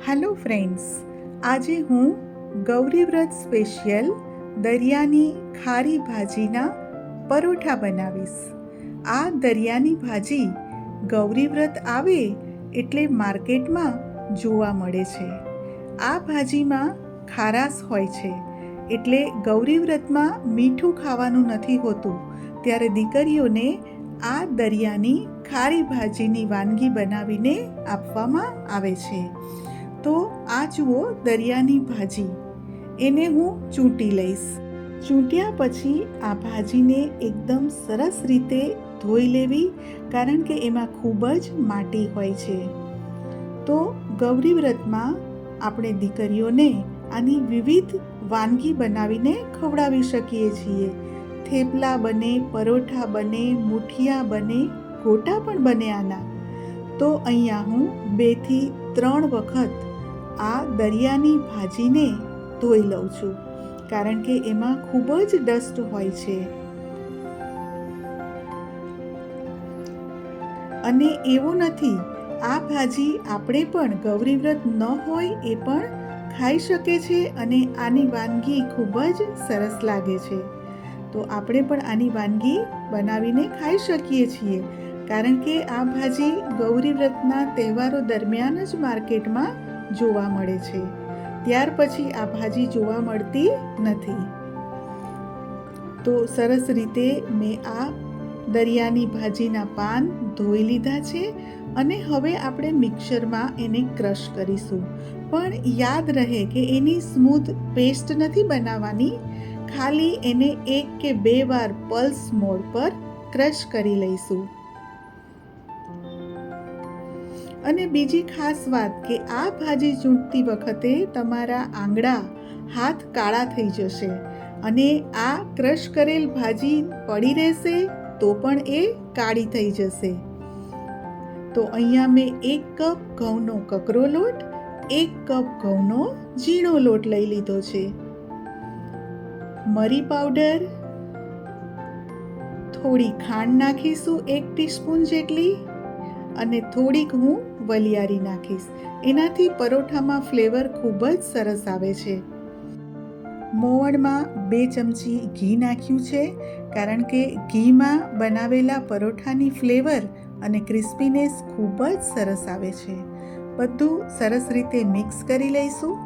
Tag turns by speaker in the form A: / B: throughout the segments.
A: Hello friends, આજે હું Gauri Vrat special દરિયાની ખારી ભાજીના પરોઠા બનાવીશ. આ દરિયાની ભાજી ગૌરીવ્રત આવે એટલે માર્કેટમાં જોવા મળે છે. આ ભાજીમાં ખારાશ હોય છે, એટલે ગૌરીવ્રતમાં મીઠું ખાવાનું નથી હોતું. ત્યારે દીકરીઓને આ દરિયાની ખારી ભાજીની વાનગી બનાવીને આપવામાં આવે છે. તો આ જુઓ દરિયાની ભાજી, એને હું ચૂંટી લઈશ. ચૂંટ્યા પછી આ ભાજીને એકદમ સરસ રીતે ધોઈ લેવી, કારણ કે એમાં ખૂબ જ માટી હોય છે. તો ગૌરીવ્રતમાં આપણે દીકરીઓને આની વિવિધ વાનગી બનાવીને ખવડાવી શકીએ છીએ. થેપલા બને, પરોઠા બને, મુઠિયા બને, ગોટા પણ બને આના. તો અહીંયા હું 2 થી 3 વખત આ દરિયાની ભાજીને ધોઈ લઉં છું, કારણ કે એમાં ખૂબ જ ડસ્ટ હોય છે. અને એવું નથી, આ ભાજી આપણે પણ ગૌરીવ્રત ન હોય એ પણ ખાઈ શકે છે અને આની વાનગી ખૂબ જ સરસ લાગે છે. તો આપણે પણ આની વાનગી બનાવીને ખાઈ શકીએ છીએ, કારણ કે આ ભાજી ગૌરીવ્રતના તહેવારો દરમિયાન જ માર્કેટમાં જોવા મળે છે. ત્યાર પછી આ ભાજી જોવા મળતી નથી. તો સરસ રીતે મેં આ દરિયાની ભાજીના પાન ધોઈ લીધા છે અને હવે આપણે મિક્સરમાં એને ક્રશ કરીશું. પણ યાદ રહે કે એની સ્મૂથ પેસ્ટ નથી બનાવવાની, ખાલી એને 1 કે 2 વાર પલ્સ મોડ પર ક્રશ કરી લઈશું. અને બીજી ખાસ વાત કે આ ભાજી ચૂંટતી વખતે તમારા આંગળા હાથ કાળા થઈ જશે અને આ ક્રશ કરેલ ભાજી પડી રહેશે તો પણ એ કાળી થઈ જશે. તો અહીંયા મેં 1 કપ ઘઉંનો કકરો લોટ, 1 કપ ઘઉંનો ઝીણો લોટ લઈ લીધો છે. મરી પાવડર, થોડી ખાંડ નાખીશું 1 ટીસ્પૂન જેટલી, અને થોડીક હું વલિયારી નાખીશ. એનાથી પરોઠામાં ફ્લેવર ખૂબ જ સરસ આવે છે. મોવણમાં 2 ચમચી ઘી નાખ્યું છે, કારણ કે ઘીમાં બનાવેલા પરોઠાની ફ્લેવર અને ક્રિસ્પીનેસ ખૂબ જ સરસ આવે છે. બધું સરસ રીતે મિક્સ કરી લઈશું.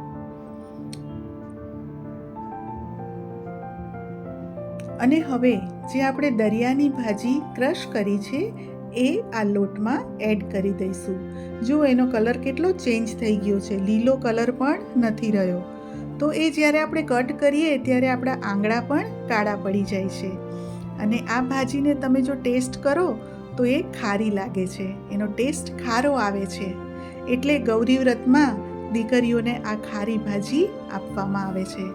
A: અને હવે જે આપણે દરિયાની ભાજી ક્રશ કરી છે એ આ લોટમાં એડ કરી દઈશું. જો એનો કલર કેટલો ચેન્જ થઈ ગયો છે, લીલો કલર પણ નથી રહ્યો. તો એ જ્યારે આપણે કટ કરીએ ત્યારે આપણા આંગળા પણ કાળા પડી જાય છે. અને આ ભાજીને તમે જો ટેસ્ટ કરો તો એ ખારી લાગે છે, એનો ટેસ્ટ ખારો આવે છે. એટલે ગૌરીવ્રતમાં દીકરીઓને આ ખારી ભાજી આપવામાં આવે છે,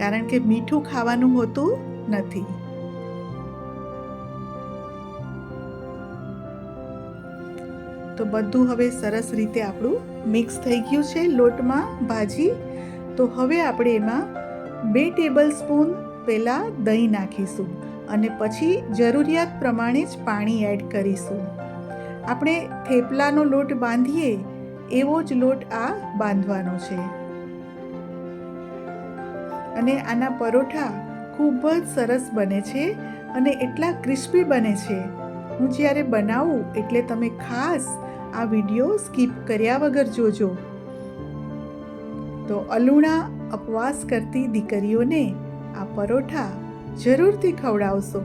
A: કારણ કે મીઠું ખાવાનું હોતું નથી. તો બધું હવે સરસ રીતે આપણું મિક્સ થઈ ગયું છે લોટમાં ભાજી. તો હવે આપણે એમાં 2 ટેબલસ્પૂન પહેલાં દહીં નાખીશું અને પછી જરૂરિયાત પ્રમાણે જ પાણી એડ કરીશું. આપણે થેપલાનો લોટ બાંધીએ એવો જ લોટ આ બાંધવાનો છે. અને આના પરોઠા ખૂબ જ સરસ બને છે અને એટલા ક્રિસ્પી બને છે. હું જ્યારે બનાવું એટલે તમે ખાસ આ વિડીયો સ્કીપ કર્યા વગર જોજો. તો અલુણા ઉપવાસ કરતી દીકરીઓને આ પરોઠા જરૂરથી ખવડાવશો.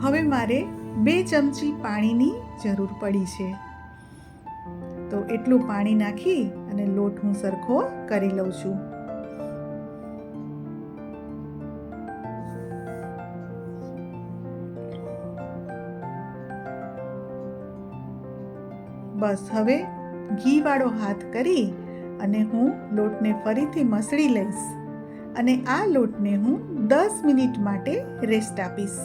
A: હવે મારે 2 ચમચી પાણીની જરૂર પડી છે. તો એટલું પાણી નાખી અને લોટ હું સરખો કરી લઉં છું. બસ હવે ઘીવાળો હાથ કરી અને હું લોટને ફરીથી મસળી લઈશ અને આ લોટને હું 10 મિનિટ માટે રેસ્ટ આપીશ.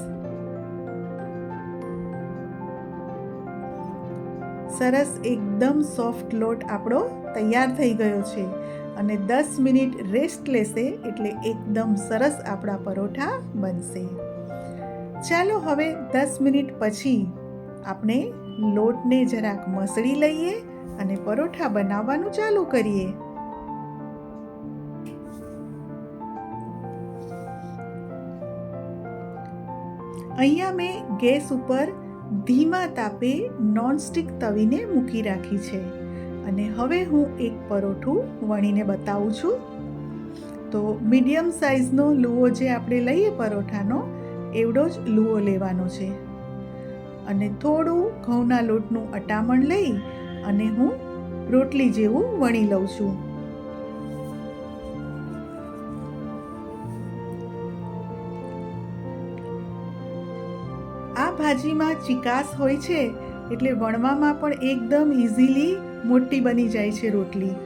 A: સરસ એકદમ સોફ્ટ લોટ આપણો તૈયાર થઈ ગયો છે અને 10 મિનિટ રેસ્ટ લેશે એટલે એકદમ સરસ આપણા પરોઠા બનશે. ચાલો હવે 10 મિનિટ પછી આપણે લોટને જરાક મસળી લઈએ અને પરોઠા બનાવવાનું ચાલુ કરીએ. અહીંયા મેં ગેસ ઉપર ધીમા તાપે નોનસ્ટિક તવીને મૂકી રાખી છે અને હવે હું એક પરોઠું વણીને બતાવું છું. તો મીડિયમ સાઇઝનો લુઓ જે આપણે લઈએ પરોઠાનો એવડો જ લુઓ લેવાનો છે અને થોડું ઘઉંના લોટનું અટામણ લઈ અને હું રોટલી જેવું વણી લઉં છું. આ ભાજીમાં ચિકાસ હોય છે એટલે વણવામાં પણ એકદમ ઇઝીલી મોટી બની જાય છે રોટલી.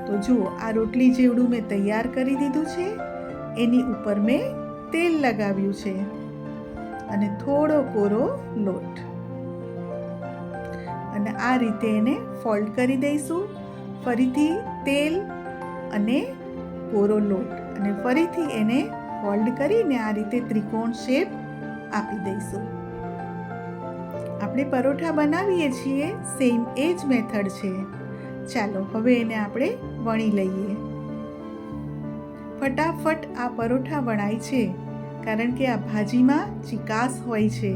A: તો જુઓ, આ રોટલી જેવડું મેં તૈયાર કરી દીધું છે. એની ઉપર મેં તેલ લગાવ્યું છે અને થોડો કોરો લોટ અને આ રીતે એને ફોલ્ડ કરી દઈશું. ફરીથી તેલ અને કોરો લોટ અને ફરીથી એને ફોલ્ડ કરીને આ રીતે ત્રિકોણ શેપ આપી દઈશું. આપણે પરોઠા બનાવીએ છીએ સેમ એ જ મેથડ છે. ચાલો હવે એને આપણે વણી લઈએ. ફટાફટ આ પરોઠા વણાય છે કારણ કે આ ભાજીમાં ચિકાસ હોય છે.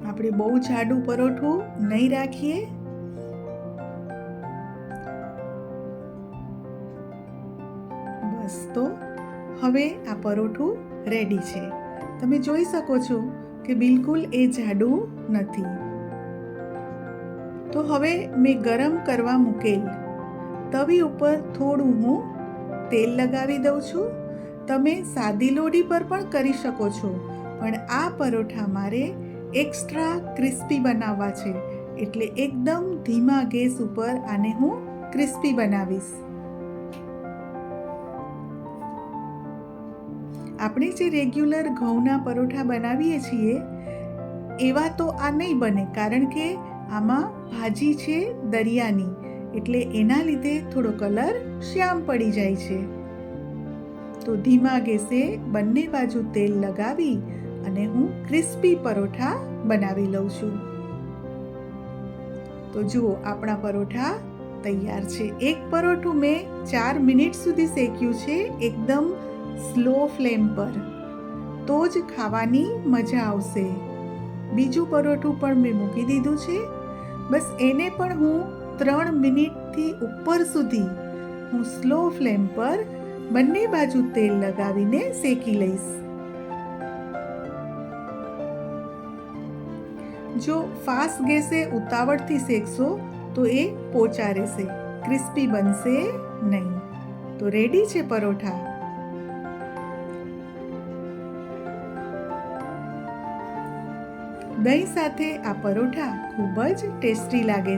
A: આપણે બહુ જાડું પરોઠું નહીં રાખીએ. બસ, તો હવે આ પરોઠું રેડી છે. તમે જોઈ શકો છો કે બિલકુલ એ જાડું નથી. તો હવે મેં ગરમ કરવા મૂકેલ તવી ઉપર થોડું હું તેલ લગાવી દઉં છું. તમે સાદી લોડી પર પણ કરી શકો છો, પણ આ પરોઠા મારે એક્સ્ટ્રા ક્રિસ્પી બનાવવા છે એટલે એકદમ ધીમા ગેસ ઉપર આને હું ક્રિસ્પી બનાવીશ. આપણે જે રેગ્યુલર ઘઉંના પરોઠા બનાવીએ છીએ એવા તો આ નહીં બને કારણ કે આમાં ભાજી છે દરિયાની એટલે એના લીધે થોડો કલર શ્યામ પડી જાય છે. તો ધીમા ગેસે બંને બાજુ તેલ લગાવી અને હું ક્રિસ્પી પરોઠા બનાવી લઉં છું. તો જુઓ, આપણા પરોઠા તૈયાર છે. એક પરોઠું મેં 4 મિનિટ સુધી શેક્યું છે એકદમ સ્લો ફ્લેમ પર, તો જ ખાવાની મજા આવશે. બીજું પરોઠું પણ મેં મૂકી દીધું છે. બસ એને પણ હું 3 મિનિટથી ઉપર સુધી હું સ્લો ફ્લેમ પર બંને બાજુ તેલ લગાવીને શેકી લઈશ. જો ફાસ્ટ ગેસે ઉતાવળથી શેકશો તો એ પોચા રહેશે, ક્રિસ્પી બનશે નહીં. તો રેડી છે પરોઠા. દહીં સાથે આ પરોઠા ખૂબ જ ટેસ્ટી લાગે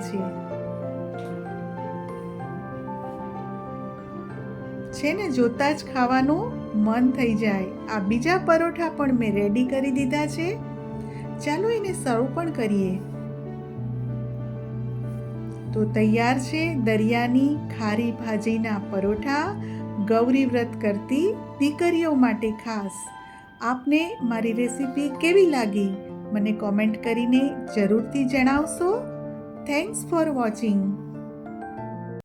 A: છે ને જોતા જ ખાવાનું મન થઈ જાય. આ બીજા પરોઠા પણ મેં રેડી કરી દીધા છે. ચાલો એને સર્વ પણ કરીએ. તો તૈયાર છે દરિયાની ખારી ભાજીના પરોઠા, ગૌરી વ્રત કરતી દીકરીઓ માટે ખાસ. આપને મારી રેસીપી કેવી લાગી મને કોમેન્ટ કરીને જરૂરથી જણાવશો. Thanks for watching.